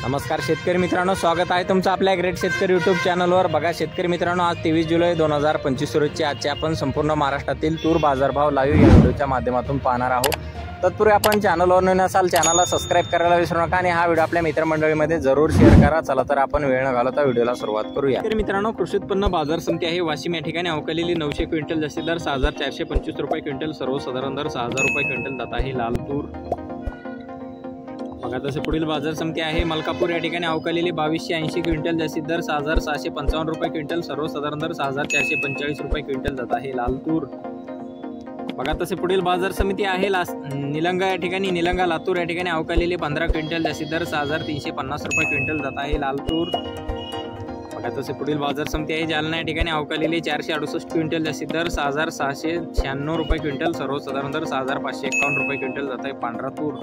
नमस्कार शेतकरी मित्रांनो, स्वागत आहे तुमचं आपल्या ग्रेट शेतकरी यूट्यूब चॅनलवर। बघा शेतकरी मित्रांनो, आज 23 जुलै 2025 रोजी आजचे आपण संपूर्ण महाराष्ट्रातील तूर बाजारभाव लाईव्ह या व्हिडिओच्या माध्यमातून पाहणार आहोत। तत्पूर्वी आपण चॅनलवर नवीन असाल चॅनलला सबस्क्राइब करायला विसरू नका आणि हा व्हिडिओ आपल्या मित्रमंडळीमध्ये जरूर शेअर करा। चला तर आपण वेळ न घालवता व्हिडिओला सुरुवात करूया। शेतकरी मित्रांनो, कृषी उत्पन्न बाजार समिती आहे वाशिम या ठिकाणी अवकालेली 900 क्विंटल जास्तीत दर 6425 रुपये क्विंटल, सर्वसाधारण दर 6000 रुपये क्विंटल जात आहे लाल तूर। बघा तसे पुढील बाजार समिती आहे मलकापूर या ठिकाणी अवकालेली 2280 क्विंटल जास्तीत दर 6655 रुपये क्विंटल, सर्वसाधारण दर 6445 रुपये क्विंटल जात आहे लाल तूर। बघा तसे पुढील बाजार समिती आहे निलंगा या ठिकाणी निलंगा लातूर या ठिकाणी अवकालेली 15 क्विंटल जास्तीत दर 6350 रुपये क्विंटल जात आहे लाल तूर। बघा तसे पुढील बाजार समिती आहे जालना या ठिकाणी अवकालेली 468 क्विंटल जास्तीत दर 6696 रुपये क्विंटल, सर्वसाधारण दर 6551 रुपये क्विंटल जात आहे पांढरा तूर।